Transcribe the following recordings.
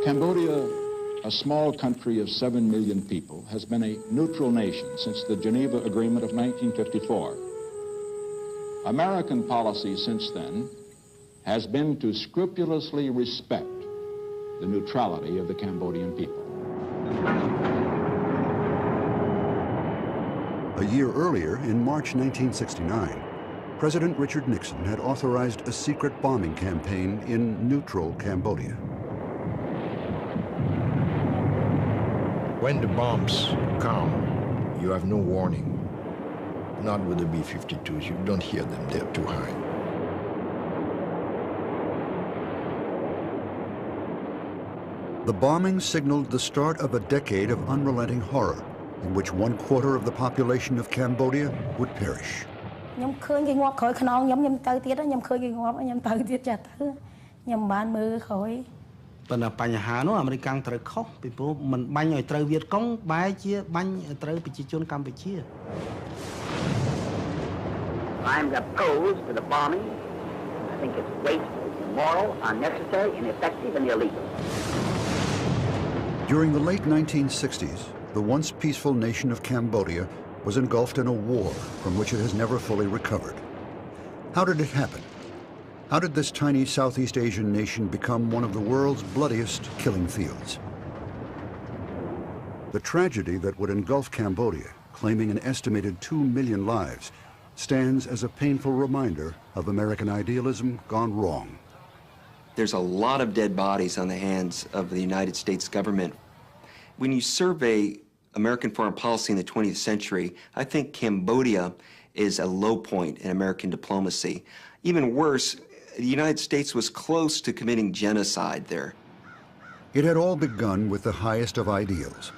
Cambodia, a small country of 7 million people, has been a neutral nation since the Geneva Agreement of 1954. American policy since then has been to scrupulously respect the neutrality of the Cambodian people. A year earlier, in March 1969, President Richard Nixon had authorized a secret bombing campaign in neutral Cambodia. When the bombs come, you have no warning. Not with the B-52s, you don't hear them, they're too high. The bombing signaled the start of a decade of unrelenting horror, in which 1/4 of the population of Cambodia would perish. I'm opposed to the bombing. I think it's wasteful, immoral, unnecessary, ineffective, and illegal. During the late 1960s, the once peaceful nation of Cambodia was engulfed in a war from which it has never fully recovered. How did it happen? How did this tiny Southeast Asian nation become one of the world's bloodiest killing fields? The tragedy that would engulf Cambodia, claiming an estimated 2 million lives, stands as a painful reminder of American idealism gone wrong. There's a lot of dead bodies on the hands of the United States government. When you survey American foreign policy in the 20th century, I think Cambodia is a low point in American diplomacy. Even worse, the United States was close to committing genocide there. It had all begun with the highest of ideals.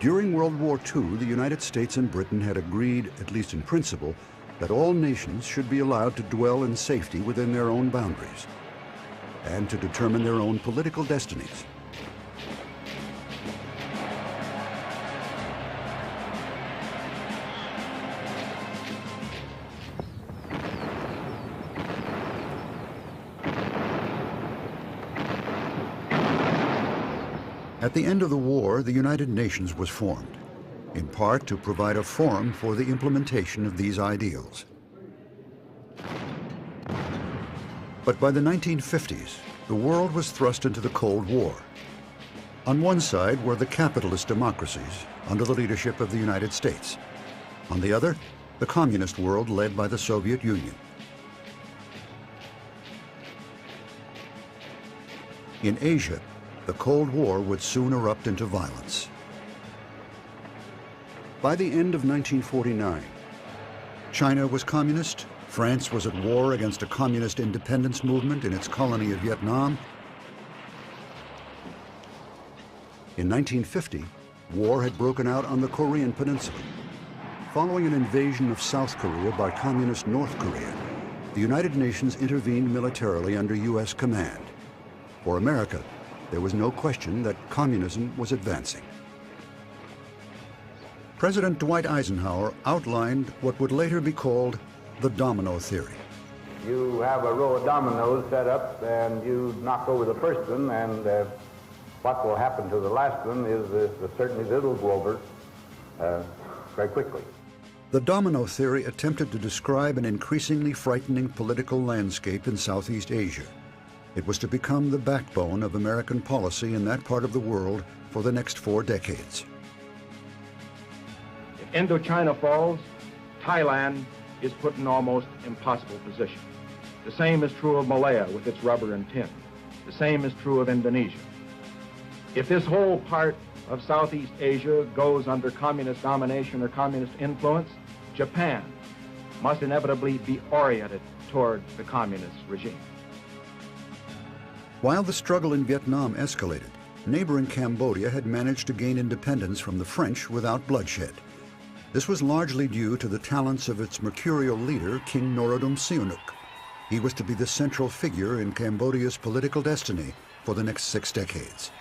During World War II, the United States and Britain had agreed, at least in principle, that all nations should be allowed to dwell in safety within their own boundaries and to determine their own political destinies. At the end of the war, the United Nations was formed, in part to provide a forum for the implementation of these ideals. But by the 1950s, the world was thrust into the Cold War. On one side were the capitalist democracies under the leadership of the United States. On the other, the communist world led by the Soviet Union. In Asia, the Cold War would soon erupt into violence. By the end of 1949, China was communist, France was at war against a communist independence movement in its colony of Vietnam. In 1950, war had broken out on the Korean Peninsula. Following an invasion of South Korea by communist North Korea, the United Nations intervened militarily under U.S. command. For America, there was no question that communism was advancing. President Dwight Eisenhower outlined what would later be called the domino theory. You have a row of dominoes set up and you knock over the first one, and what will happen to the last one is certainly that it'll go over very quickly. The domino theory attempted to describe an increasingly frightening political landscape in Southeast Asia. It was to become the backbone of American policy in that part of the world for the next 4 decades. If Indochina falls, Thailand is put in an almost impossible position. The same is true of Malaya with its rubber and tin. The same is true of Indonesia. If this whole part of Southeast Asia goes under communist domination or communist influence, Japan must inevitably be oriented toward the communist regime. While the struggle in Vietnam escalated, neighboring Cambodia had managed to gain independence from the French without bloodshed. This was largely due to the talents of its mercurial leader, King Norodom Sihanouk. He was to be the central figure in Cambodia's political destiny for the next 6 decades.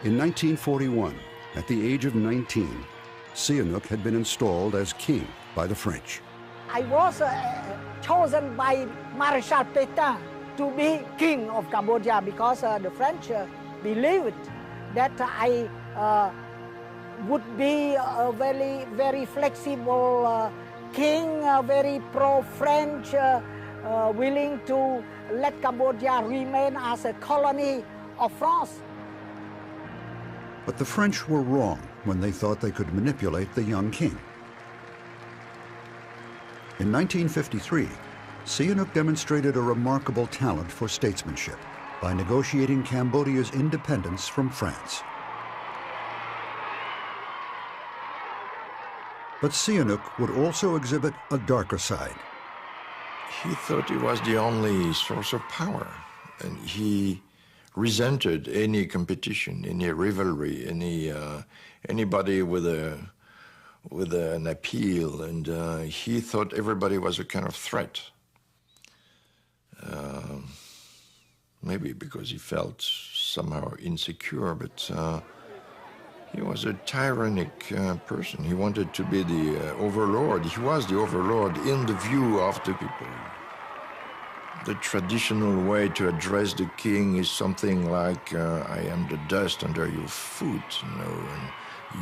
In 1941, at the age of 19, Sihanouk had been installed as king by the French. I was chosen by Marshal Pétain to be king of Cambodia because the French believed that I would be a very flexible king, very pro-French, willing to let Cambodia remain as a colony of France. But the French were wrong when they thought they could manipulate the young king. In 1953, Sihanouk demonstrated a remarkable talent for statesmanship by negotiating Cambodia's independence from France. But Sihanouk would also exhibit a darker side. He thought he was the only source of power, and he resented any competition, any rivalry, anybody with an appeal, and he thought everybody was a kind of threat. Maybe because he felt somehow insecure, but he was a tyrannic person. He wanted to be the overlord. He was the overlord in the view of the people. The traditional way to address the king is something like, I am the dust under your foot, you know, and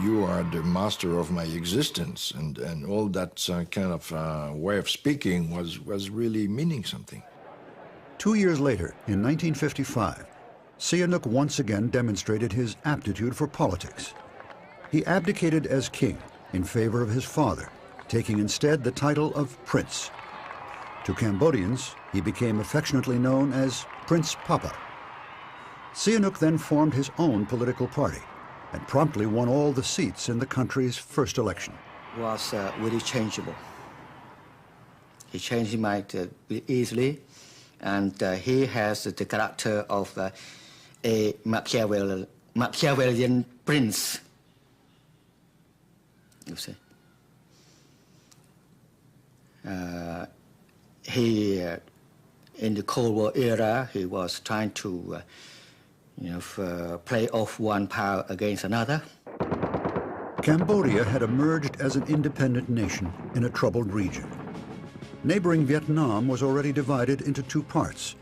you are the master of my existence. And all that kind of way of speaking was really meaning something. 2 years later, in 1955, Sihanouk once again demonstrated his aptitude for politics. He abdicated as king in favor of his father, taking instead the title of prince. To Cambodians, he became affectionately known as Prince Papa. Sihanouk then formed his own political party and promptly won all the seats in the country's first election. Was very changeable. He changed his mind easily, and he has the character of a Machiavellian prince, you see. In the Cold War era, he was trying to play off one power against another. Cambodia had emerged as an independent nation in a troubled region. Neighboring Vietnam was already divided into two parts,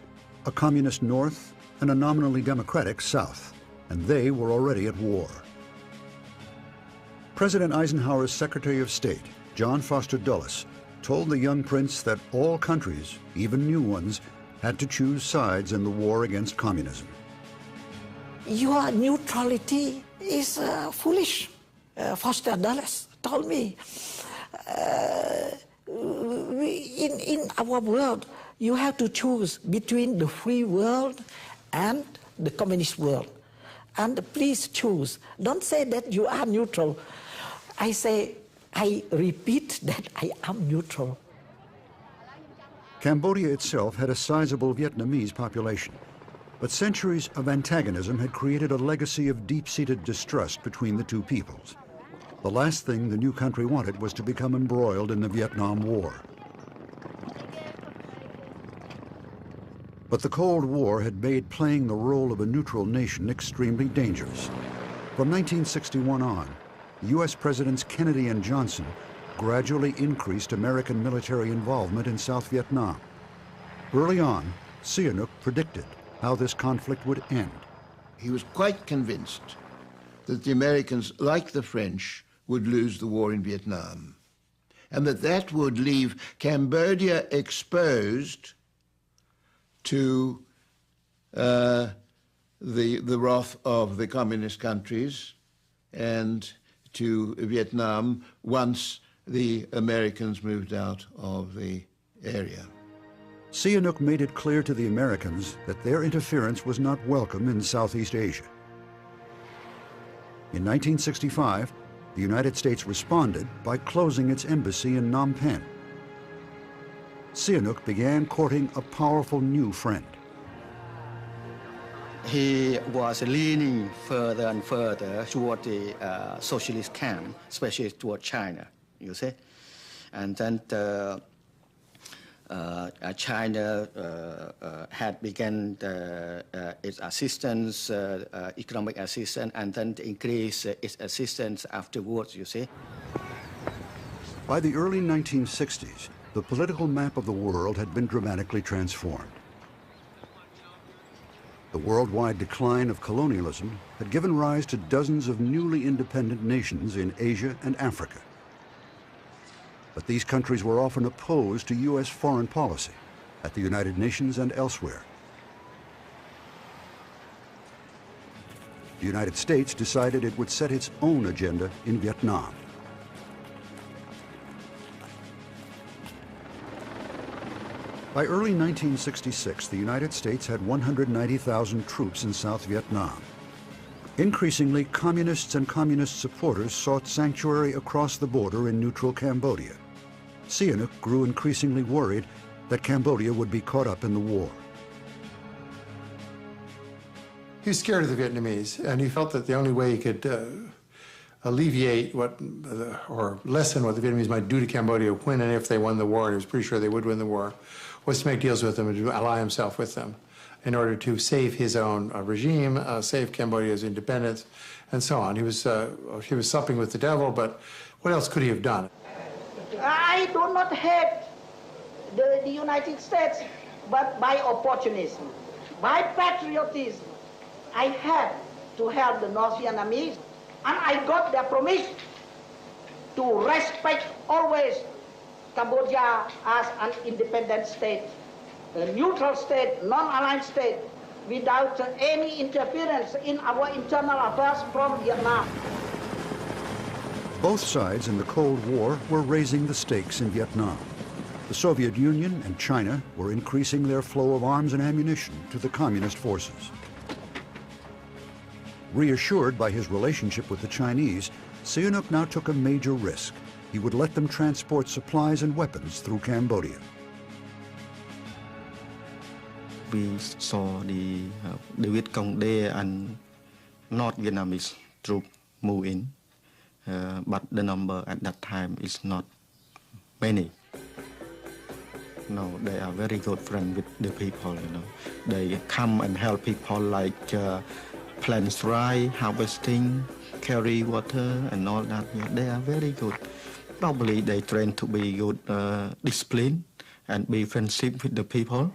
a communist north and a nominally democratic south, and they were already at war. President Eisenhower's Secretary of State, John Foster Dulles, told the young prince that all countries, even new ones, had to choose sides in the war against communism. Your neutrality is foolish, Foster Dulles told me. In our world, you have to choose between the free world and the communist world. And please choose. Don't say that you are neutral. I repeat that I am neutral. Cambodia itself had a sizable Vietnamese population, but centuries of antagonism had created a legacy of deep-seated distrust between the two peoples. The last thing the new country wanted was to become embroiled in the Vietnam War. But the Cold War had made playing the role of a neutral nation extremely dangerous. From 1961 on, U.S. Presidents Kennedy and Johnson gradually increased American military involvement in South Vietnam. Early on, Sihanouk predicted how this conflict would end. He was quite convinced that the Americans, like the French, would lose the war in Vietnam, and that would leave Cambodia exposed to the wrath of the communist countries and to Vietnam once the Americans moved out of the area. Sihanouk made it clear to the Americans that their interference was not welcome in Southeast Asia. In 1965, the United States responded by closing its embassy in Phnom Penh. Sihanouk began courting a powerful new friend. He was leaning further and further toward the socialist camp, especially toward China, you see. And then China had begun its assistance, economic assistance, and then increase its assistance afterwards, you see. By the early 1960s, the political map of the world had been dramatically transformed. The worldwide decline of colonialism had given rise to dozens of newly independent nations in Asia and Africa. But these countries were often opposed to U.S. foreign policy at the United Nations and elsewhere. The United States decided it would set its own agenda in Vietnam. By early 1966, the United States had 190,000 troops in South Vietnam. Increasingly, communists and communist supporters sought sanctuary across the border in neutral Cambodia. Sihanouk grew increasingly worried that Cambodia would be caught up in the war. He was scared of the Vietnamese, and he felt that the only way he could alleviate or lessen what the Vietnamese might do to Cambodia when and if they won the war, and he was pretty sure they would win the war, was to make deals with them and to ally himself with them in order to save his own regime, save Cambodia's independence, and so on. He was supping with the devil, but what else could he have done? I do not hate the United States, but by opportunism, by patriotism, I had to help the North Vietnamese, and I got their permission to respect always Cambodia as an independent state, a neutral state, non-aligned state, without any interference in our internal affairs from Vietnam. Both sides in the Cold War were raising the stakes in Vietnam. The Soviet Union and China were increasing their flow of arms and ammunition to the communist forces. Reassured by his relationship with the Chinese, Sihanouk now took a major risk. He would let them transport supplies and weapons through Cambodia. We saw the Viet Cong there and North Vietnamese troops move in, but the number at that time is not many. No, they are very good friends with the people, you know. They come and help people like plant rice, harvesting, carry water and all that. Yeah, they are very good. Probably they train to be good discipline and be friendship with the people.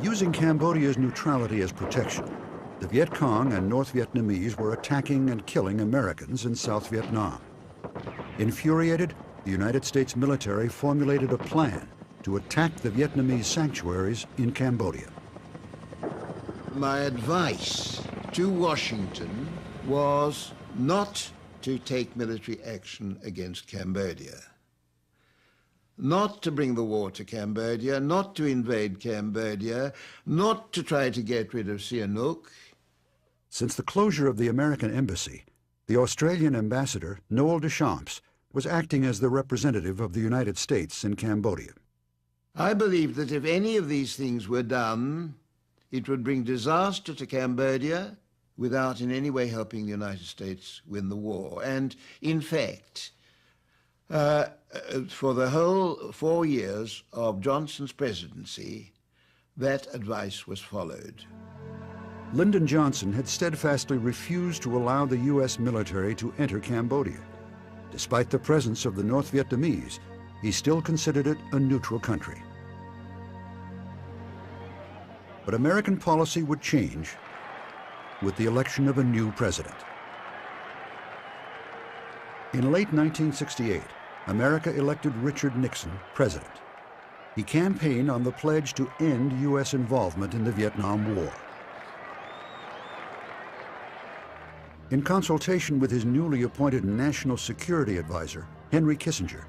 Using Cambodia's neutrality as protection, the Viet Cong and North Vietnamese were attacking and killing Americans in South Vietnam. Infuriated, the United States military formulated a plan to attack the Vietnamese sanctuaries in Cambodia. My advice to Washington was not to take military action against Cambodia, not to bring the war to Cambodia, not to invade Cambodia, not to try to get rid of Sihanouk. Since the closure of the American embassy, the Australian ambassador, Noel Deschamps, was acting as the representative of the United States in Cambodia. I believe that if any of these things were done, it would bring disaster to Cambodia without in any way helping the United States win the war. And in fact, for the whole 4 years of Johnson's presidency, that advice was followed. Lyndon Johnson had steadfastly refused to allow the U.S. military to enter Cambodia. Despite the presence of the North Vietnamese, he still considered it a neutral country. But American policy would change with the election of a new president. In late 1968, America elected Richard Nixon president. He campaigned on the pledge to end U.S. involvement in the Vietnam War. In consultation with his newly appointed National Security Advisor, Henry Kissinger,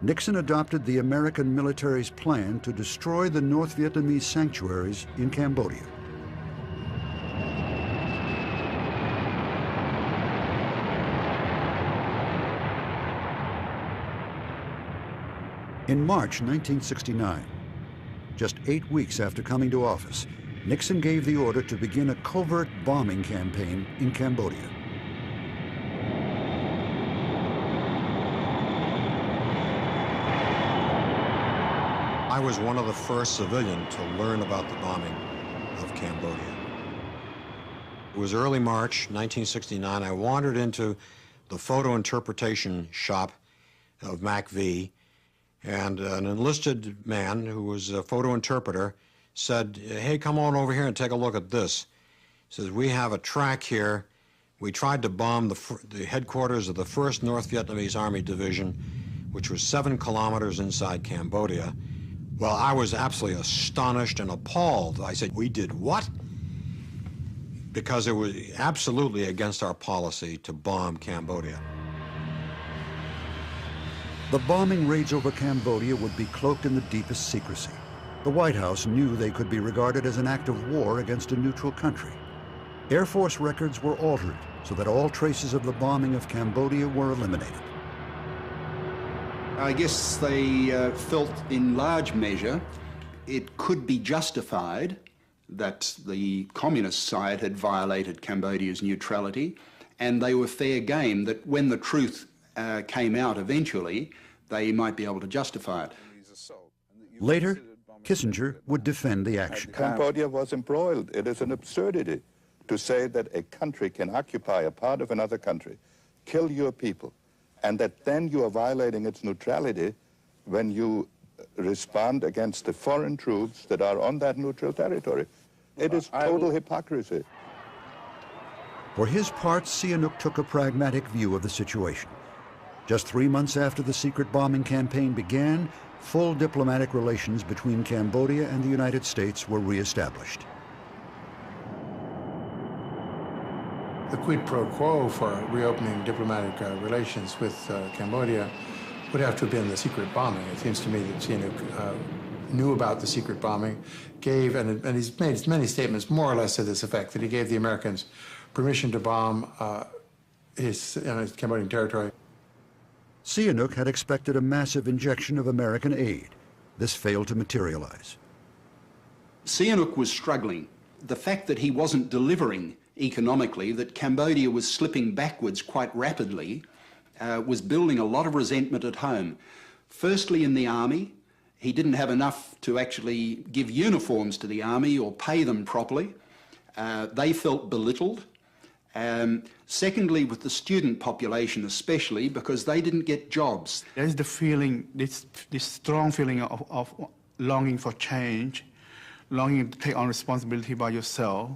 Nixon adopted the American military's plan to destroy the North Vietnamese sanctuaries in Cambodia. In March 1969, just 8 weeks after coming to office, Nixon gave the order to begin a covert bombing campaign in Cambodia. I was one of the first civilians to learn about the bombing of Cambodia. It was early March 1969. I wandered into the photo interpretation shop of MACV, and an enlisted man who was a photo interpreter said, "Hey, come on over here and take a look at this." He says, "We have a track here. We tried to bomb the headquarters of the 1st North Vietnamese Army Division, which was 7 kilometers inside Cambodia." Well, I was absolutely astonished and appalled. I said, "We did what?" Because it was absolutely against our policy to bomb Cambodia. The bombing raids over Cambodia would be cloaked in the deepest secrecy. The White House knew they could be regarded as an act of war against a neutral country. Air Force records were altered so that all traces of the bombing of Cambodia were eliminated. I guess they felt in large measure it could be justified that the communist side had violated Cambodia's neutrality, and they were fair game that when the truth came out eventually, they might be able to justify it. Later, Kissinger would defend the action. Cambodia was embroiled. It is an absurdity to say that a country can occupy a part of another country, kill your people, and that then you are violating its neutrality when you respond against the foreign troops that are on that neutral territory. It is total hypocrisy. For his part, Sihanouk took a pragmatic view of the situation. Just 3 months after the secret bombing campaign began, full diplomatic relations between Cambodia and the United States were reestablished. The quid pro quo for reopening diplomatic relations with Cambodia would have to have been the secret bombing. It seems to me that Sihanouk knew about the secret bombing, gave, and he's made many statements more or less to this effect, that he gave the Americans permission to bomb his Cambodian territory. Sihanouk had expected a massive injection of American aid. This failed to materialize. Sihanouk was struggling. The fact that he wasn't delivering economically, that Cambodia was slipping backwards quite rapidly, was building a lot of resentment at home. Firstly, in the army, he didn't have enough to actually give uniforms to the army or pay them properly. They felt belittled. Secondly, with the student population especially, because they didn't get jobs. There's the feeling, this strong feeling of longing for change, longing to take on responsibility by yourself.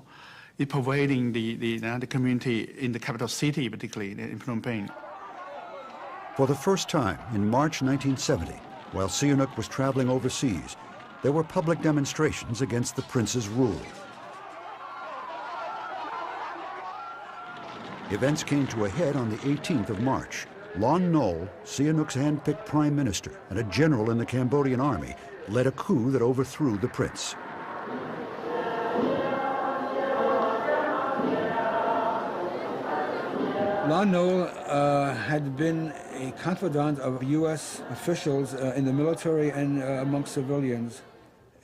It's pervading the community in the capital city, particularly in Phnom Penh. For the first time in March 1970, while Sihanouk was traveling overseas, there were public demonstrations against the prince's rule. Events came to a head on the 18th of March. Lon Nol, Sihanouk's hand-picked prime minister and a general in the Cambodian army, led a coup that overthrew the prince. Lon Nol had been a confidant of U.S. officials in the military and among civilians.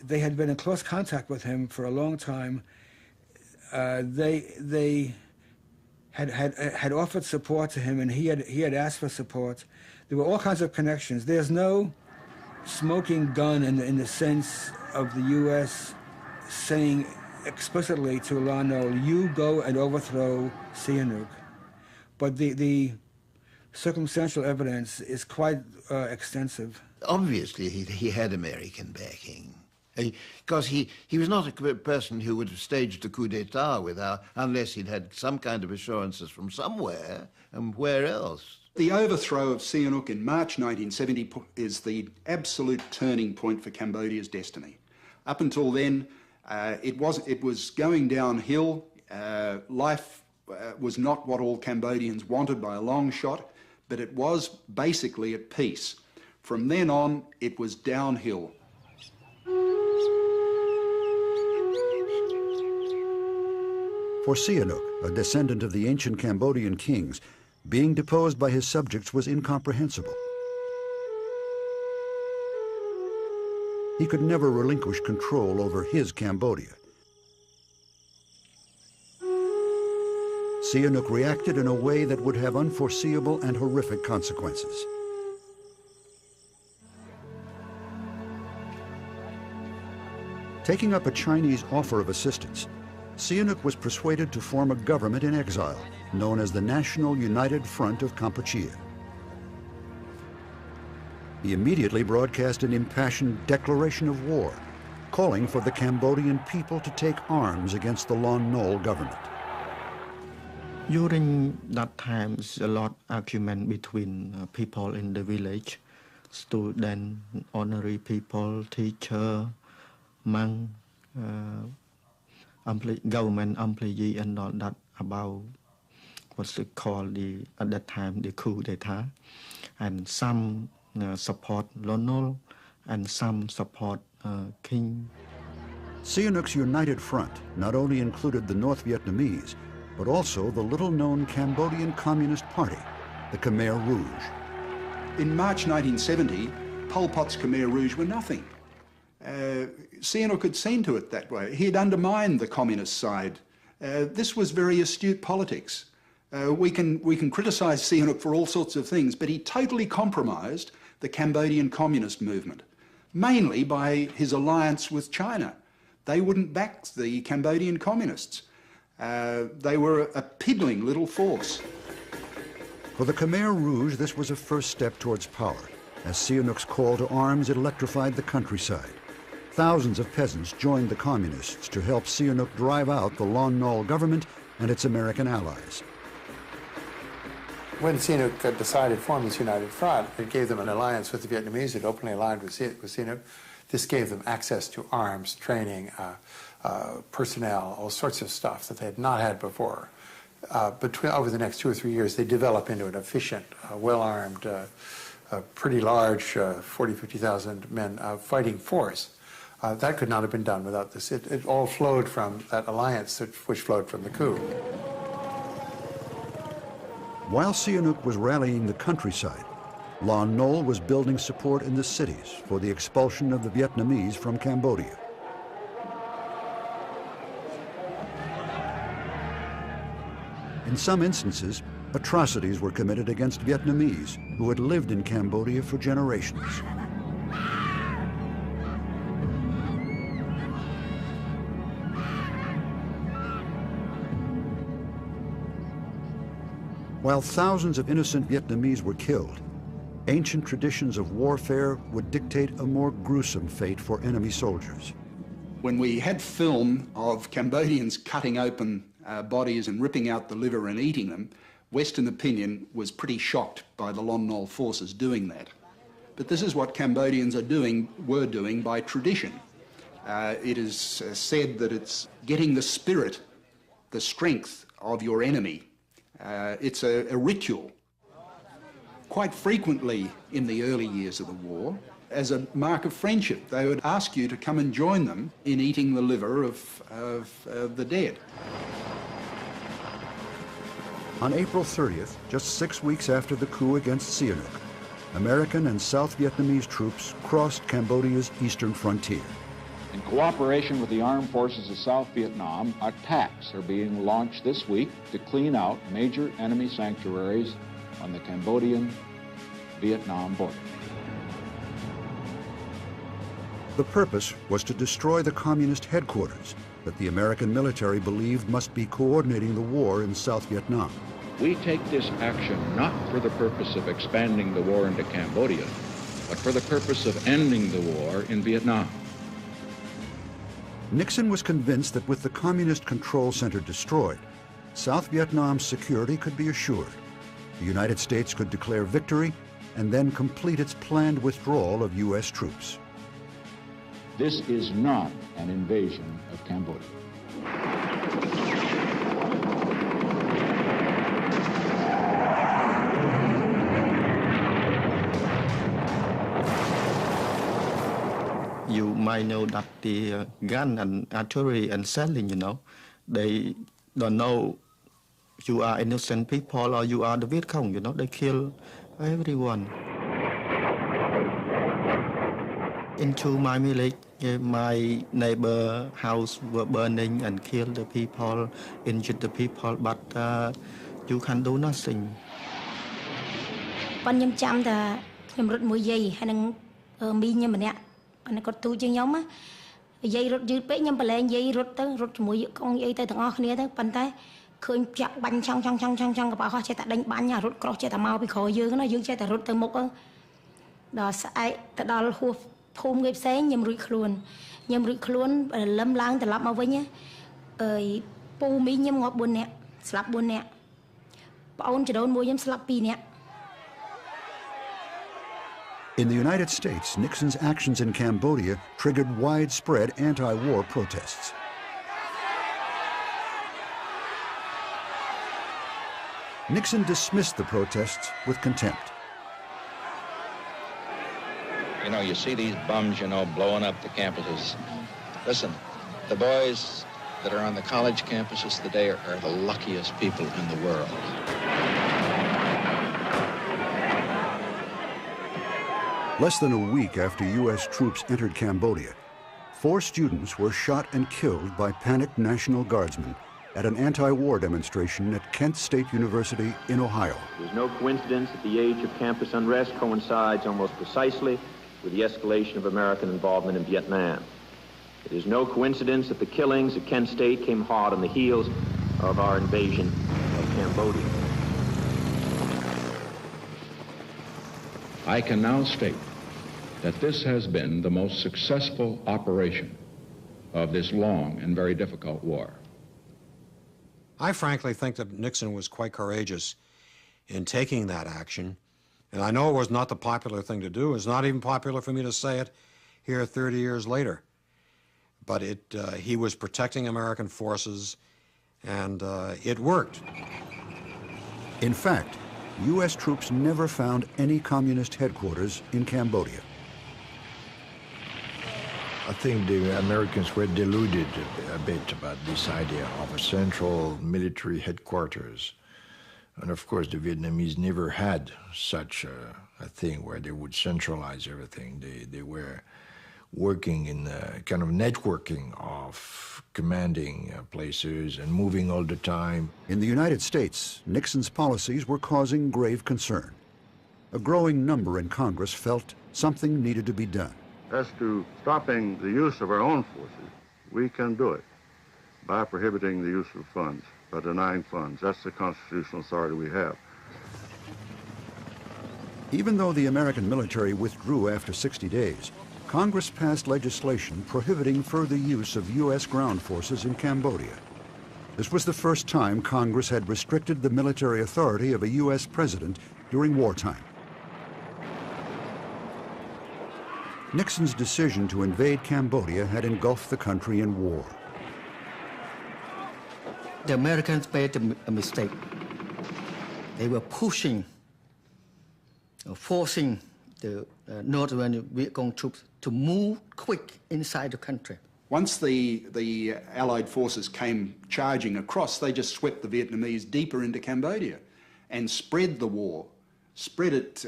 They had been in close contact with him for a long time. They had offered support to him, and he had asked for support. There were all kinds of connections. There's no smoking gun in the sense of the U.S. saying explicitly to Lon Nol, "You go and overthrow Sihanouk." But the circumstantial evidence is quite extensive. Obviously, he had American backing. Because he was not a person who would have staged a coup d'etat unless he'd had some kind of assurances from somewhere, and where else? The overthrow of Sihanouk in March 1970 is the absolute turning point for Cambodia's destiny. Up until then, it was going downhill. Life was not what all Cambodians wanted by a long shot, but it was basically at peace. From then on, it was downhill. For Sihanouk, a descendant of the ancient Cambodian kings, being deposed by his subjects was incomprehensible. He could never relinquish control over his Cambodia. Sihanouk reacted in a way that would have unforeseeable and horrific consequences. Taking up a Chinese offer of assistance, Sihanouk was persuaded to form a government in exile, known as the National United Front of Kampuchea. He immediately broadcast an impassioned declaration of war, calling for the Cambodian people to take arms against the Lon Nol government. During that time, a lot of argument between people in the village, students, ordinary people, teacher, monk, government employee, and all that about what's it called at that time the coup d'etat, and some support Lon Nol and some support King. Sihanouk's United Front not only included the North Vietnamese, but also the little-known Cambodian Communist Party, the Khmer Rouge. In March 1970, Pol Pot's Khmer Rouge were nothing. Sihanouk had seen to it that way. He had undermined the communist side. This was very astute politics. We can criticise Sihanouk for all sorts of things, but he totally compromised the Cambodian communist movement, mainly by his alliance with China. They wouldn't back the Cambodian communists. They were a piddling little force. For the Khmer Rouge, this was a first step towards power, as Sihanouk's call to arms electrified the countryside. Thousands of peasants joined the communists to help Sihanouk drive out the Lon Nol government and its American allies. When Sihanouk decided to form this United Front, it gave them an alliance with the Vietnamese. It openly aligned with Sihanouk. This gave them access to arms, training, personnel, all sorts of stuff that they had not had before. Over the next 2 or 3 years, they developed into an efficient, well-armed, pretty large 40,000, 50,000 men fighting force. That could not have been done without this. It all flowed from that alliance which flowed from the coup. While Sihanouk was rallying the countryside, Lon Nol was building support in the cities for the expulsion of the Vietnamese from Cambodia. In some instances, atrocities were committed against Vietnamese who had lived in Cambodia for generations. While thousands of innocent Vietnamese were killed, ancient traditions of warfare would dictate a more gruesome fate for enemy soldiers. When we had film of Cambodians cutting open bodies and ripping out the liver and eating them, Western opinion was pretty shocked by the Lon Nol forces doing that. But this is what Cambodians were doing by tradition. It is said that it's getting the spirit, the strength of your enemy. It's a ritual. Quite frequently in the early years of the war, as a mark of friendship, they would ask you to come and join them in eating the liver of the dead. On April 30th, just 6 weeks after the coup against Sihanouk, American and South Vietnamese troops crossed Cambodia's eastern frontier. In cooperation with the armed forces of South Vietnam, attacks are being launched this week to clean out major enemy sanctuaries on the Cambodian-Vietnam border. The purpose was to destroy the communist headquarters that the American military believed must be coordinating the war in South Vietnam. We take this action not for the purpose of expanding the war into Cambodia, but for the purpose of ending the war in Vietnam. Nixon was convinced that with the communist control center destroyed, South Vietnam's security could be assured. The United States could declare victory and then complete its planned withdrawal of U.S. troops. This is not an invasion of Cambodia. You might know that the gun and artillery and shelling, they don't know you are innocent people or you are the Viet Cong, they kill everyone. Into my village, my neighbor house were burning and killed the people, injured the people, but you can do nothing. ប៉ុន្តែខ្ញុំចាំថាខ្ញុំរត់មួយយាយហើយនឹងមីងខ្ញុំម្នាក់គាត់ទូជាងខ្ញុំ និយាយរត់យឺតពេកខ្ញុំប្រឡែងនិយាយរត់ទៅរត់ជាមួយកងនិយាយទៅទាំងអស់គ្នាទៅប៉ុន្តែឃើញចាក់បាញ់ឆង់កបោះហោះចេះតែដេញបាញ់រត់ក្រោះចេះតែមកពីក្រោយយើងណាយើងចេះតែរត់ទៅមុខដល់ស្អែកទៅដល់ហួសភូមិគេផ្សេងខ្ញុំរួចខ្លួនលឹមឡើងត្រឡប់មកវិញអើយពូមីខ្ញុំងាប់4នាក់ស្លាប់4នាក់ប្អូនចដូនមួយខ្ញុំស្លាប់2នាក់ In the United States, Nixon's actions in Cambodia triggered widespread anti-war protests. Nixon dismissed the protests with contempt. You know, you see these bums, blowing up the campuses. Listen, the boys that are on the college campuses today are the luckiest people in the world. Less than a week after U.S. troops entered Cambodia, 4 students were shot and killed by panicked National Guardsmen at an anti-war demonstration at Kent State University in Ohio. There's no coincidence that the age of campus unrest coincides almost precisely with the escalation of American involvement in Vietnam. It is no coincidence that the killings at Kent State came hard on the heels of our invasion of Cambodia. I can now state that this has been the most successful operation of this long and very difficult war. I frankly think that Nixon was quite courageous in taking that action, and I know it was not the popular thing to do. It's not even popular for me to say it here 30 years later. But he was protecting American forces, and it worked. In fact, U.S. troops never found any communist headquarters in Cambodia. I think the Americans were deluded a bit about this idea of a central military headquarters. And of course, the Vietnamese never had such a thing where they would centralize everything. They were working in a kind of networking of commanding places and moving all the time. In the United States, Nixon's policies were causing grave concern. A growing number in Congress felt something needed to be done. As to stopping the use of our own forces, we can do it by prohibiting the use of funds, by denying funds. That's the constitutional authority we have. Even though the American military withdrew after 60 days, Congress passed legislation prohibiting further use of U.S. ground forces in Cambodia. This was the first time Congress had restricted the military authority of a U.S. president during wartime. Nixon's decision to invade Cambodia had engulfed the country in war. The Americans made a mistake. They were pushing, forcing the Northern Viet Cong troops to move quick inside the country. Once the Allied forces came charging across, they just swept the Vietnamese deeper into Cambodia and spread the war, spread it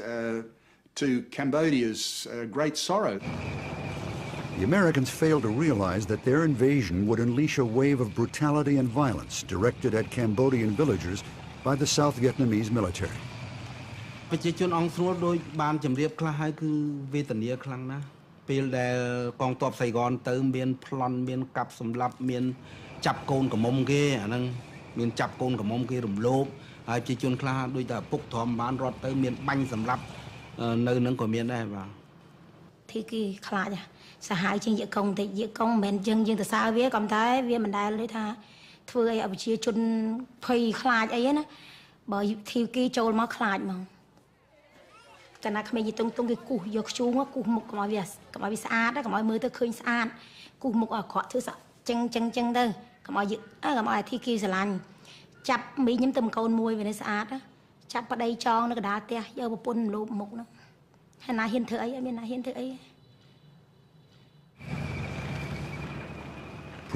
to Cambodia's great sorrow. The Americans failed to realize that their invasion would unleash a wave of brutality and violence directed at Cambodian villagers by the South Vietnamese military. ប្រជាជនអង្គស្រួលដោយបានជម្រាបខ្លះហើយគឺវេទនាខ្លាំងណាស់ពេលដែលកងទ័ពសៃកនទៅមានប្លន់មានកាប់សម្លាប់មានចាប់កូនកំមុំគេអាហ្នឹងមានចាប់កូនកំមុំគេរំលោភហើយប្រជាជនខ្លះដូចតែពុកធំបានរត់ទៅមានបាញ់សម្លាប់នៅនឹងក៏មានដែរបាទទីគេខ្លាចសាហាវជាងយកកងតិចយកកងមិនមែនយើងទៅសើវាក៏តែវាមិនដែលទេថាធ្វើឲ្យប្រជាជនភ័យខ្លាចអីណាបើធីគេចូលមកខ្លាចមកកាលណាក្មេងយីតុងគេគូសយកខ្ជូងគូសមុខកុំឲ្យវាស្អាតកុំឲ្យមើលទៅឃើញស្អាតគូសមុខឲ្យអាក្រក់ធ្វើសាចឹងទៅកុំឲ្យធីគេស្រឡាញ់ចាប់មីខ្ញុំទៅកូនមួយវានៅស្អាតចាប់ប្តីចងនៅកណ្ដាលផ្ទះយកប្រពន្ធលូបមុខហ្នឹងហើយណាហ៊ានធ្វើអីអត់មានណាហ៊ានធ្វើអី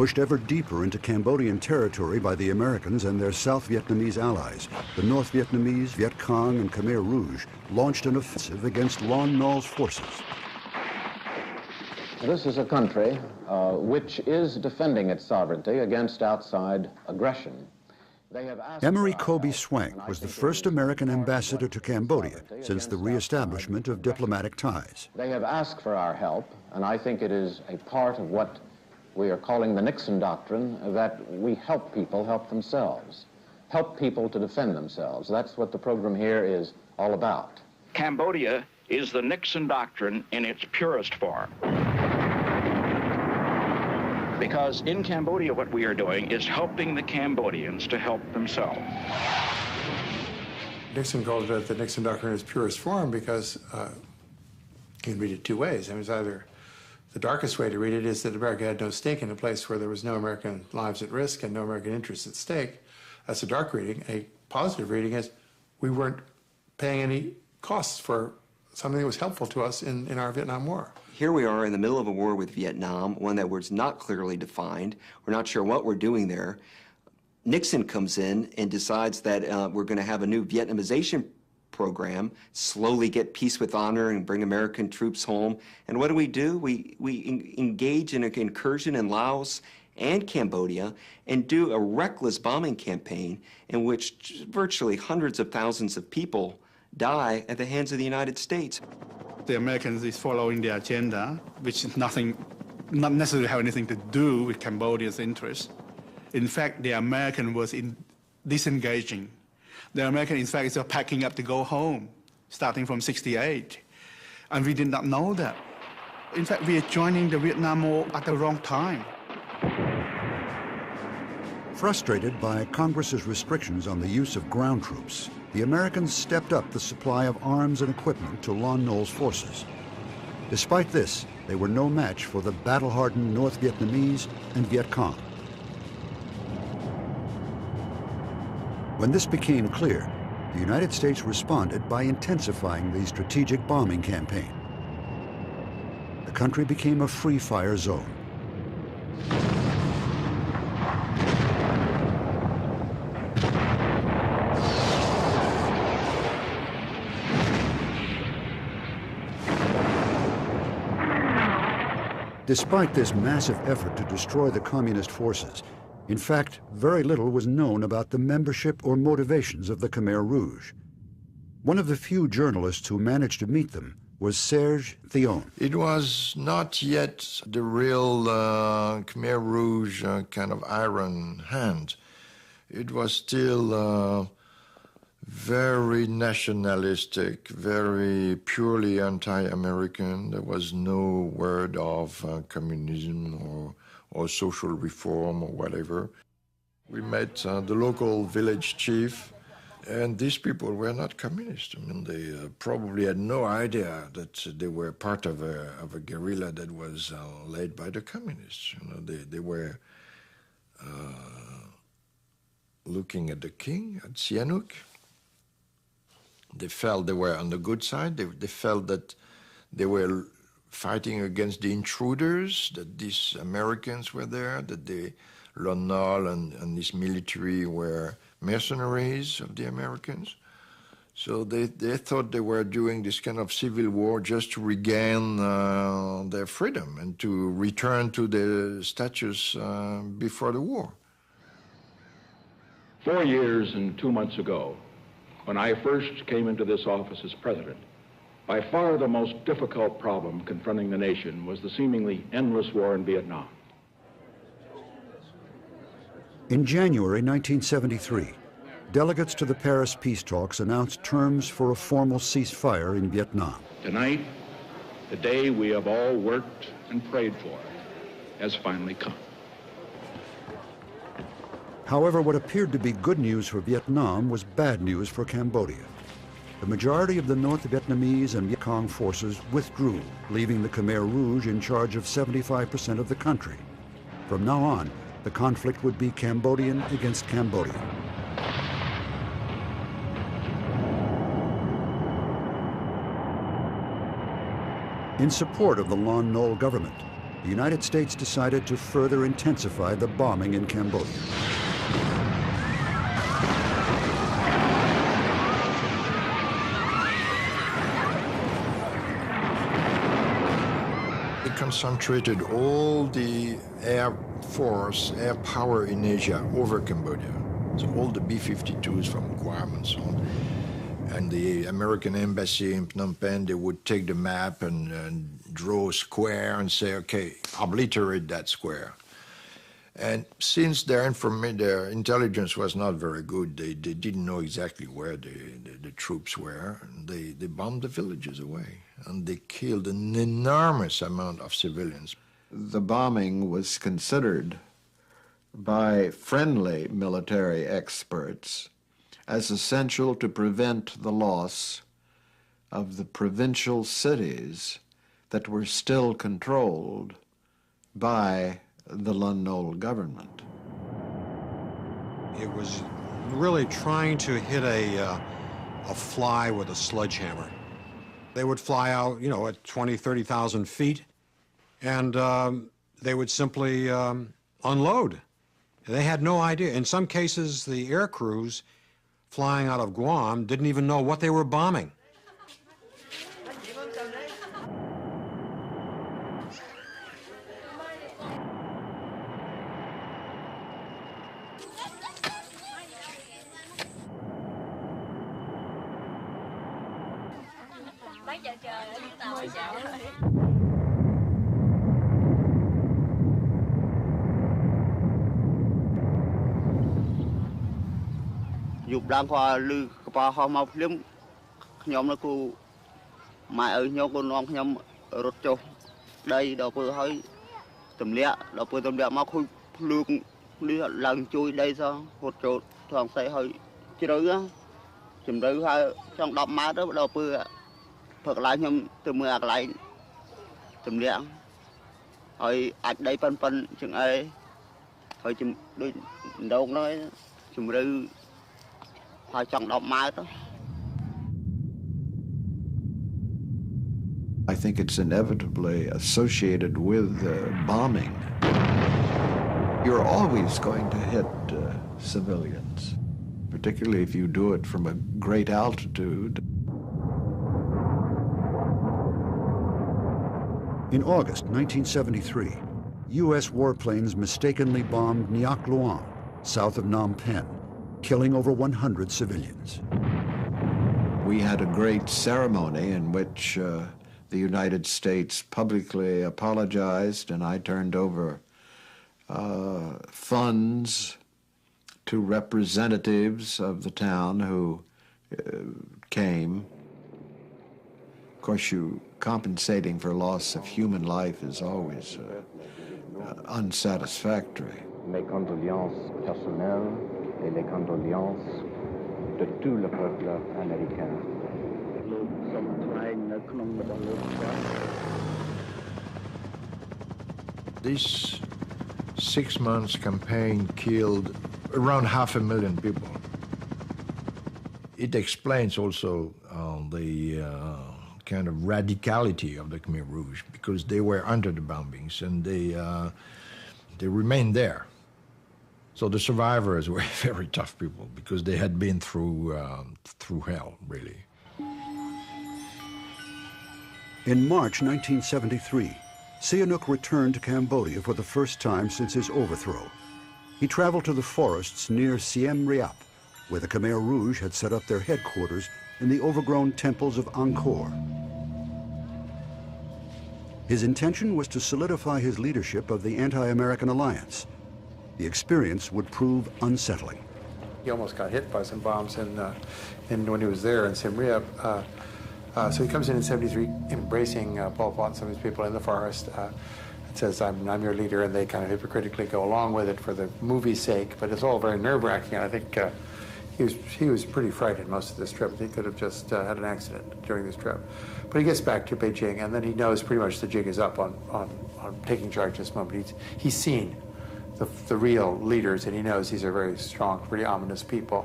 Pushed ever deeper into Cambodian territory by the Americans and their South Vietnamese allies, the North Vietnamese, Viet Cong, and Khmer Rouge launched an offensive against Lon Nol's forces. This is a country which is defending its sovereignty against outside aggression. Emery Kobe Swank was the first American ambassador to Cambodia since the reestablishment of diplomatic ties. They have asked for our help, and I think it is a part of what we are calling the Nixon Doctrine, that we help people help themselves, help people to defend themselves. That's what the program here is all about. Cambodia is the Nixon Doctrine in its purest form. Because in Cambodia, what we are doing is helping the Cambodians to help themselves. Nixon called it the Nixon Doctrine in its purest form because you can read it two ways. I mean, it's either the darkest way to read it is that America had no stake in a place where there was no American lives at risk and no American interests at stake. That's a dark reading. A positive reading is we weren't paying any costs for something that was helpful to us in our Vietnam War. Here we are in the middle of a war with Vietnam, one that was not clearly defined. We're not sure what we're doing there. Nixon comes in and decides that we're going to have a new Vietnamization program, slowly get peace with honor and bring American troops home. And what do? We engage in an incursion in Laos and Cambodia and do a reckless bombing campaign in which virtually hundreds of thousands of people die at the hands of the United States. The Americans is following the agenda, which is not necessarily have anything to do with Cambodia's interests. In fact, the American was disengaging. The American, in fact, is packing up to go home, starting from '68. And we did not know that. In fact, we are joining the Vietnam War at the wrong time. Frustrated by Congress's restrictions on the use of ground troops, the Americans stepped up the supply of arms and equipment to Lon Nol's forces. Despite this, they were no match for the battle-hardened North Vietnamese and Viet Cong. When this became clear, the United States responded by intensifying the strategic bombing campaign. The country became a free-fire zone. Despite this massive effort to destroy the communist forces, in fact, very little was known about the membership or motivations of the Khmer Rouge. One of the few journalists who managed to meet them was Serge Thion. It was not yet the real Khmer Rouge kind of iron hand. It was still very nationalistic, very purely anti-American. There was no word of communism or social reform or whatever. We met the local village chief, and these people were not communist. I mean, they probably had no idea that they were part of a guerrilla that was led by the communists. You know, they were looking at the king, at Sihanouk. They felt they were on the good side. They felt that they were fighting against the intruders, that these Americans were there, that the Lon Nol and this military were mercenaries of the Americans. So they thought they were doing this kind of civil war just to regain their freedom and to return to the status before the war. 4 years and 2 months ago, when I first came into this office as president, by far the most difficult problem confronting the nation was the seemingly endless war in Vietnam. In January 1973, delegates to the Paris peace talks announced terms for a formal ceasefire in Vietnam. Tonight, the day we have all worked and prayed for has finally come. However, what appeared to be good news for Vietnam was bad news for Cambodia. The majority of the North Vietnamese and Viet Cong forces withdrew, leaving the Khmer Rouge in charge of 75% of the country. From now on, the conflict would be Cambodian against Cambodian. In support of the Lon Nol government, the United States decided to further intensify the bombing in Cambodia. Concentrated all the air force, air power in Asia over Cambodia. So all the B-52s from Guam and so on. And the American embassy in Phnom Penh, they would take the map and draw a square and say, okay, obliterate that square. And since their intelligence was not very good, they didn't know exactly where the troops were. They bombed the villages away, and they killed an enormous amount of civilians. The bombing was considered by friendly military experts as essential to prevent the loss of the provincial cities that were still controlled by the Lon Nol government. It was really trying to hit a fly with a sledgehammer. They would fly out, you know, at 20, 30,000 feet, and they would simply unload. They had no idea. In some cases, the air crews flying out of Guam didn't even know what they were bombing. Dục đang qua lư qua hoa mau phim nhóm nó cô mai ở nhóm cô non nhóm rốt châu đây đó vừa hơi tầm lẹ đó vừa tầm lẹ mà khôi lư lần chui đây sao hột châu thoáng say hơi chỉ rồi á chìm rồi hai trong đọc má đó đó vừa phật lại nhóm từ mưa lại tầm lẹ hơi ảnh đây phân chừng ấy hơi chìm đôi đâu nói chìm rồi I think it's inevitably associated with bombing. You're always going to hit civilians, particularly if you do it from a great altitude. In August 1973, U.S. warplanes mistakenly bombed Nyak Luang, south of Phnom Penh, killing over 100 civilians. We had a great ceremony in which the United States publicly apologized, and I turned over funds to representatives of the town who came. Of course, compensating for loss of human life is always unsatisfactory. Mes condoléances personnelles et les condoléances de tout le peuple américain. This 6 months campaign killed around 500,000 people. It explains also the kind of radicality of the Khmer Rouge, because they were under the bombings and they remained there. So the survivors were very tough people because they had been through hell, really. In March 1973, Sihanouk returned to Cambodia for the first time since his overthrow. He traveled to the forests near Siem Reap, where the Khmer Rouge had set up their headquarters in the overgrown temples of Angkor. His intention was to solidify his leadership of the anti-American alliance. The experience would prove unsettling. He almost got hit by some bombs when he was there in Siem Reap. So he comes in 73, embracing Pol Pot and some of his people in the forest. It says, I'm your leader, and they kind of hypocritically go along with it for the movie's sake, but it's all very nerve-wracking. I think he was pretty frightened most of this trip. He could have just had an accident during this trip. But he gets back to Beijing, and then he knows pretty much the jig is up on taking charge this moment. He's seen the real leaders, and he knows these are very strong, pretty ominous people.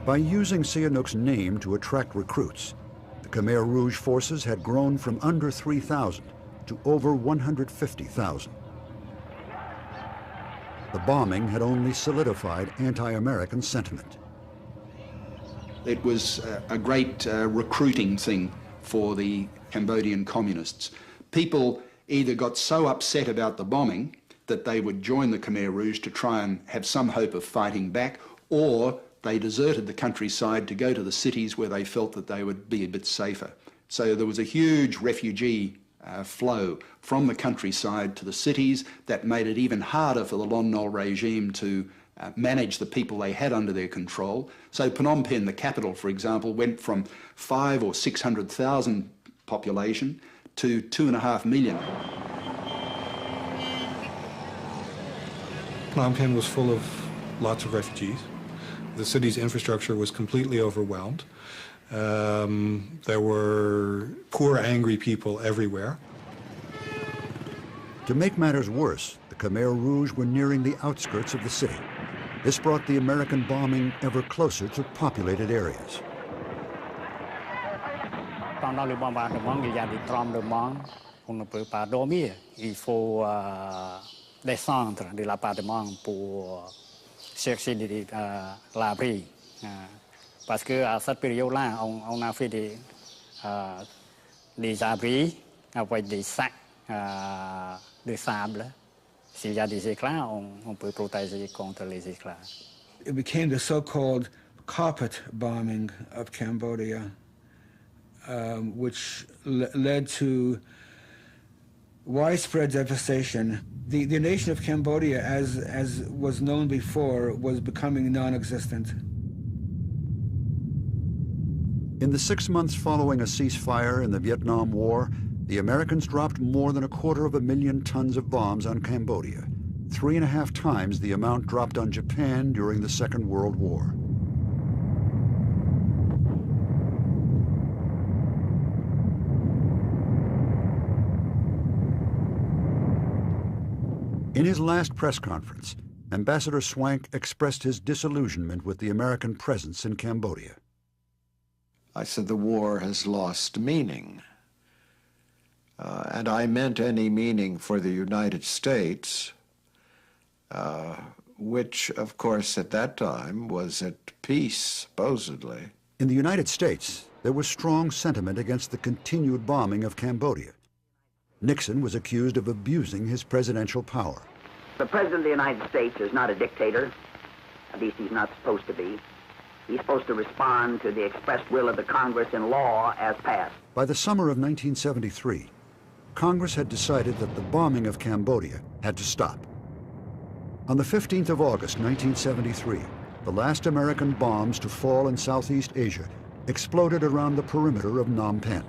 By using Sihanouk's name to attract recruits, the Khmer Rouge forces had grown from under 3,000 to over 150,000. The bombing had only solidified anti-American sentiment. It was a great recruiting thing for the Cambodian communists. People either got so upset about the bombing that they would join the Khmer Rouge to try and have some hope of fighting back, or they deserted the countryside to go to the cities where they felt that they would be a bit safer. So there was a huge refugee flow from the countryside to the cities. That made it even harder for the Lon Nol regime to manage the people they had under their control. So Phnom Penh, the capital, for example, went from 500,000 or 600,000 population to 2.5 million. Phnom Penh was full of lots of refugees. The city's infrastructure was completely overwhelmed. There were poor, angry people everywhere. To make matters worse, the Khmer Rouge were nearing the outskirts of the city. This brought the American bombing ever closer to populated areas. Pendant le bombardement, il y a des tremblements. On ne peut pas dormir. Il faut descendre de l'appartement pour chercher l'abri. Parce qu'à cette période-là, on a fait des abris avec des sacs de sable. S'il y a des éclats, on peut protéger contre les éclats. It became the so-called carpet bombing of Cambodia, which led to widespread devastation. The nation of Cambodia, as was known before, was becoming non-existent. In the 6 months following a ceasefire in the Vietnam War, the Americans dropped more than 250,000 tons of bombs on Cambodia, 3.5 times the amount dropped on Japan during the Second World War. In his last press conference, Ambassador Swank expressed his disillusionment with the American presence in Cambodia. I said the war has lost meaning. And I meant any meaning for the United States, which, of course, at that time was at peace, supposedly. In the United States, there was strong sentiment against the continued bombing of Cambodia. Nixon was accused of abusing his presidential power. The President of the United States is not a dictator. At least he's not supposed to be. He's supposed to respond to the expressed will of the Congress in law as passed. By the summer of 1973, Congress had decided that the bombing of Cambodia had to stop. On the 15th of August, 1973, the last American bombs to fall in Southeast Asia exploded around the perimeter of Phnom Penh.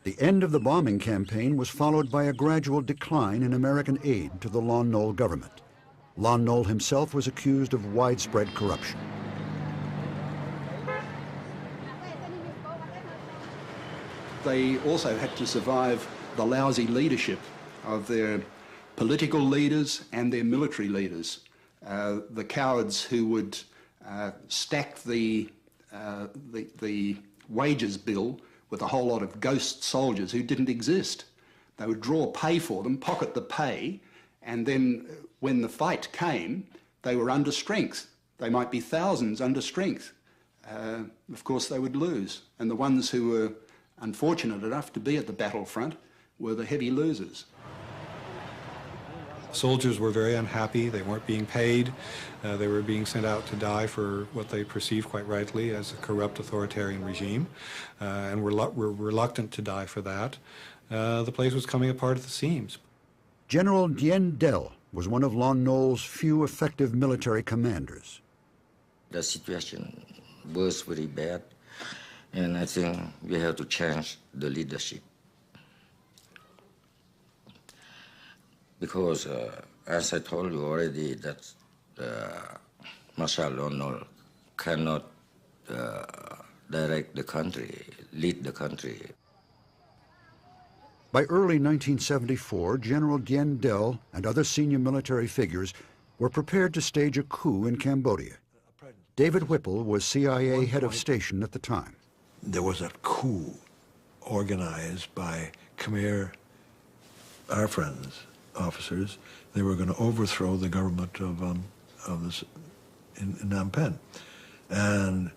The end of the bombing campaign was followed by a gradual decline in American aid to the Lon Nol government. Lon Nol himself was accused of widespread corruption. They also had to survive the lousy leadership of their political leaders and their military leaders. The cowards who would stack the wages bill with a whole lot of ghost soldiers who didn't exist. They would draw pay for them, pocket the pay, and then when the fight came, they were under strength. They might be thousands under strength. Of course, they would lose. And the ones who were unfortunate enough to be at the battlefront were the heavy losers. Soldiers were very unhappy. They weren't being paid. They were being sent out to die for what they perceived quite rightly as a corrupt authoritarian regime, and were reluctant to die for that. The place was coming apart at the seams. General Dien Del was one of Lon Nol's few effective military commanders. The situation was very bad, and I think we have to change the leadership. Because, as I told you already, that Marshal Lon Nol cannot direct the country, lead the country. By early 1974, General Dien Del and other senior military figures were prepared to stage a coup in Cambodia. David Whipple was CIA head of station at the time. There was a coup organized by Khmer, our friends, officers. They were going to overthrow the government of this in Phnom Penh. And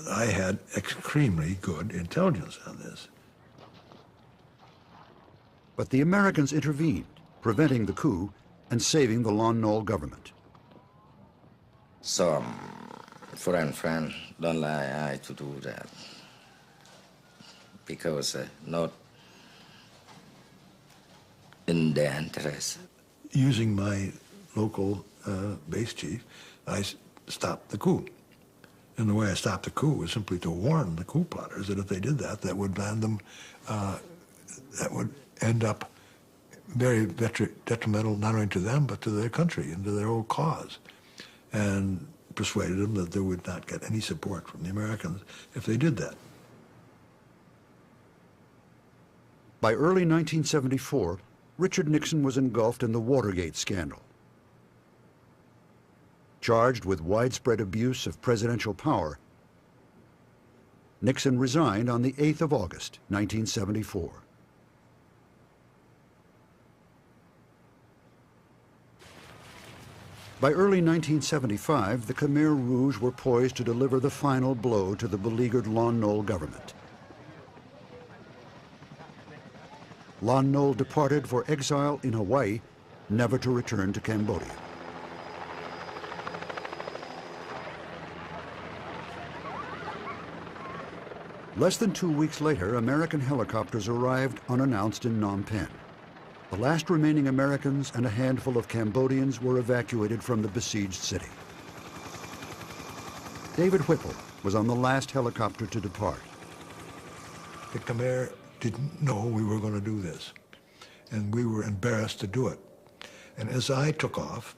I had extremely good intelligence on this. But the Americans intervened, preventing the coup and saving the Lon Nol government. Some foreign friends don't like I to do that. because not in their interest. Using my local base chief, I stopped the coup. And the way I stopped the coup was simply to warn the coup plotters that if they did that, that would land them, that would end up very detrimental not only to them, but to their country and to their whole cause. And persuaded them that they would not get any support from the Americans if they did that. By early 1974, Richard Nixon was engulfed in the Watergate scandal. Charged with widespread abuse of presidential power, Nixon resigned on the 8th of August, 1974. By early 1975, the Khmer Rouge were poised to deliver the final blow to the beleaguered Lon Nol government. Lon Nol departed for exile in Hawaii, never to return to Cambodia. Less than 2 weeks later, American helicopters arrived unannounced in Phnom Penh. The last remaining Americans and a handful of Cambodians were evacuated from the besieged city. David Whipple was on the last helicopter to depart. The Khmer didn't know we were going to do this, and we were embarrassed to do it. And as I took off,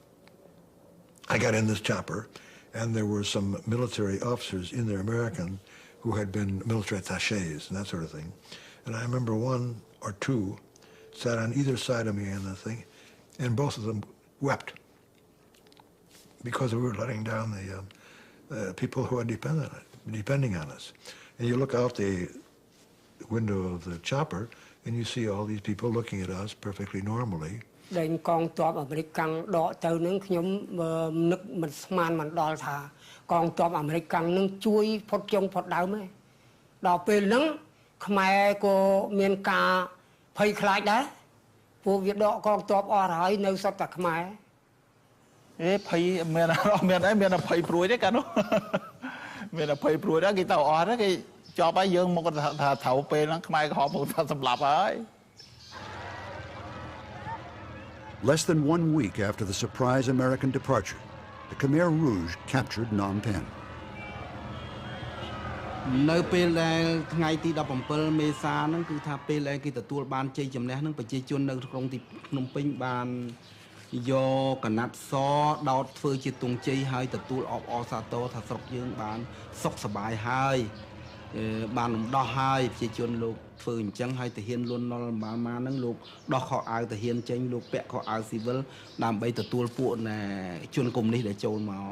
I got in this chopper, and there were some military officers in there, American, who had been military attachés and that sort of thing. And I remember one or two sat on either side of me in the thing, and both of them wept because we were letting down the people who are depending on us. And you look out the window of the chopper, and you see all these people looking at us perfectly normally. And Less than 1 week after the surprise American departure, the Khmer Rouge captured Phnom Penh. នៅពេលដែលថ្ងៃទី17មេសាហ្នឹងគឺថាពេលដែលគេទទួលបានជ័យជំនះហ្នឹងប្រជាជននៅក្នុងទីភ្នំពេញបានយកកណាត់សដោតធ្វើជាទង់ជ័យហើយទទួលអបអរសាទរថាស្រុកយើងបានសុខសប្បាយហើយបានរំដោះហើយប្រជាជនលោកធ្វើអញ្ចឹងហើយទាហានលន់នល់បានមកហ្នឹងលោកដោះខោអាវទាហានចេញលោកពាក់ខោអាវស៊ីវិលដើម្បីទទួលពួកជនកុម្មុយនីសដែលចូលមក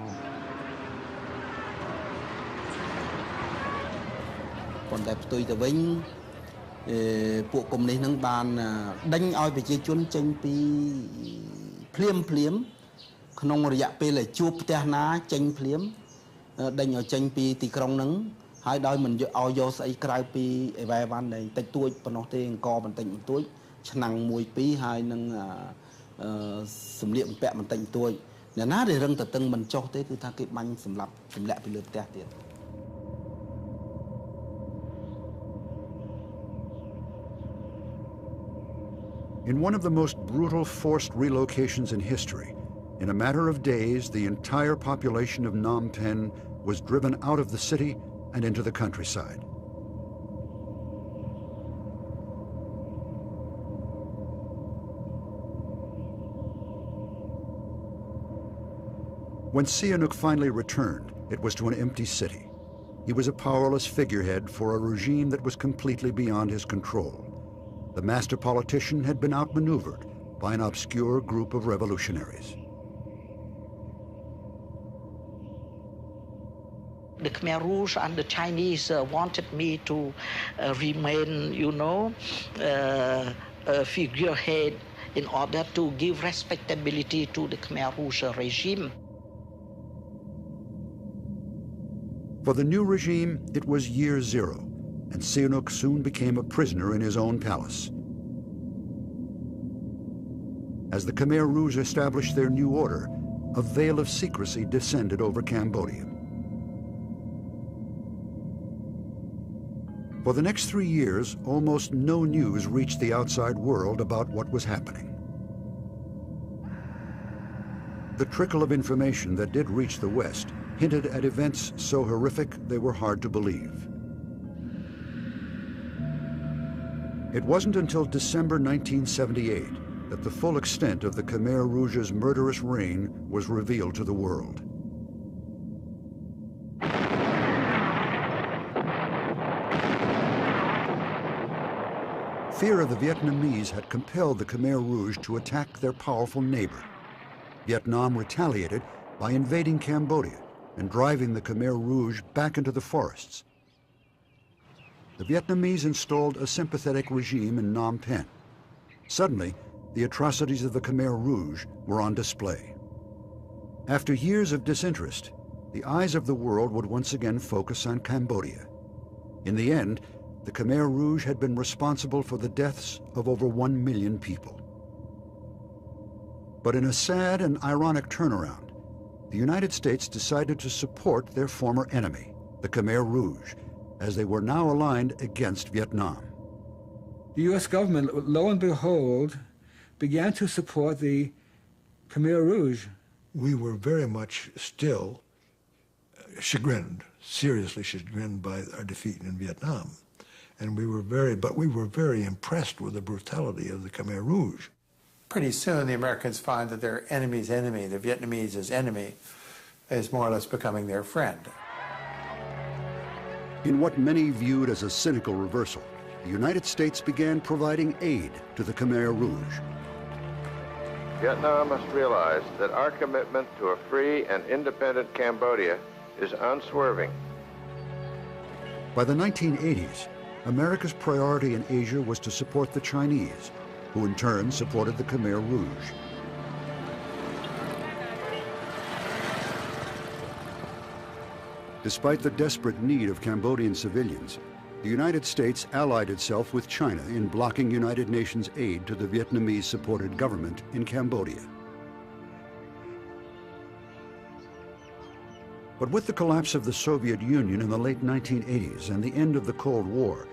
ប៉ុន្តែផ្ទុយទៅវិញពួកកុម្មុយនីសហ្នឹងបានដេញឲ្យប្រជាជនចេញពីភ្លាមក្នុងរយៈពេលដែលជួបផ្ទះណាចេញភ្លាមដេញឲ្យចេញពីទីក្រុងហ្នឹងហើយដោយមិនឲ្យយកស្អីក្រៅពីអីវ៉ៃវ៉ាន់ដែលតិចតួចប៉ុណ្ណោះទេអង្គបន្តិចបន្តួចឆ្នាំង1 2ហើយនឹងសម្លៀកបំពាក់បន្តិចបន្តួចអ្នកណាដែលរឹងតឹងមិនចុះទេគឺថាគេបាញ់សម្លាប់ទម្លាក់ពីលើផ្ទះទៀត In one of the most brutal forced relocations in history, in a matter of days, the entire population of Phnom Penh was driven out of the city and into the countryside. When Sihanouk finally returned, it was to an empty city. He was a powerless figurehead for a regime that was completely beyond his control. The master politician had been outmaneuvered by an obscure group of revolutionaries. The Khmer Rouge and the Chinese wanted me to remain, a figurehead in order to give respectability to the Khmer Rouge regime. For the new regime, it was year zero, and Sihanouk soon became a prisoner in his own palace. As the Khmer Rouge established their new order, a veil of secrecy descended over Cambodia. For the next 3 years, almost no news reached the outside world about what was happening. The trickle of information that did reach the West hinted at events so horrific they were hard to believe. It wasn't until December 1978 that the full extent of the Khmer Rouge's murderous reign was revealed to the world. Fear of the Vietnamese had compelled the Khmer Rouge to attack their powerful neighbor. Vietnam retaliated by invading Cambodia and driving the Khmer Rouge back into the forests. The Vietnamese installed a sympathetic regime in Phnom Penh. Suddenly, the atrocities of the Khmer Rouge were on display. After years of disinterest, the eyes of the world would once again focus on Cambodia. In the end, the Khmer Rouge had been responsible for the deaths of over 1 million people. But in a sad and ironic turnaround, the United States decided to support their former enemy, the Khmer Rouge, as they were now aligned against Vietnam. The U.S. government, lo and behold, began to support the Khmer Rouge. We were very much still chagrined, seriously chagrined by our defeat in Vietnam. And we were very impressed with the brutality of the Khmer Rouge. Pretty soon the Americans find that their enemy's enemy, the Vietnamese' enemy, is more or less becoming their friend. In what many viewed as a cynical reversal, the United States began providing aid to the Khmer Rouge. Vietnam must realize that our commitment to a free and independent Cambodia is unswerving. By the 1980s, America's priority in Asia was to support the Chinese, who in turn supported the Khmer Rouge. Despite the desperate need of Cambodian civilians, the United States allied itself with China in blocking United Nations aid to the Vietnamese-supported government in Cambodia. But with the collapse of the Soviet Union in the late 1980s and the end of the Cold War,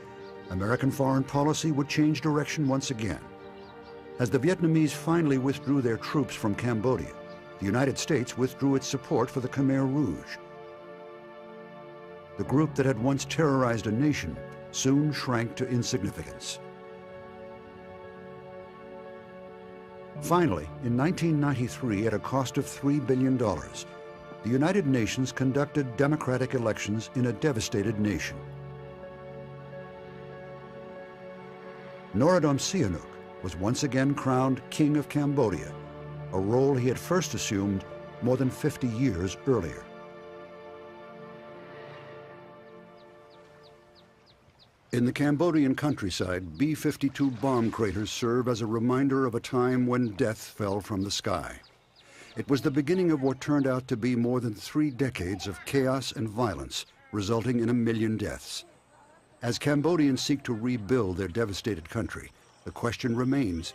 American foreign policy would change direction once again. As the Vietnamese finally withdrew their troops from Cambodia, the United States withdrew its support for the Khmer Rouge. The group that had once terrorized a nation soon shrank to insignificance. Finally, in 1993, at a cost of $3 billion, the United Nations conducted democratic elections in a devastated nation. Norodom Sihanouk was once again crowned King of Cambodia, a role he had first assumed more than 50 years earlier. In the Cambodian countryside, B-52 bomb craters serve as a reminder of a time when death fell from the sky. It was the beginning of what turned out to be more than 3 decades of chaos and violence, resulting in 1 million deaths. As Cambodians seek to rebuild their devastated country, the question remains,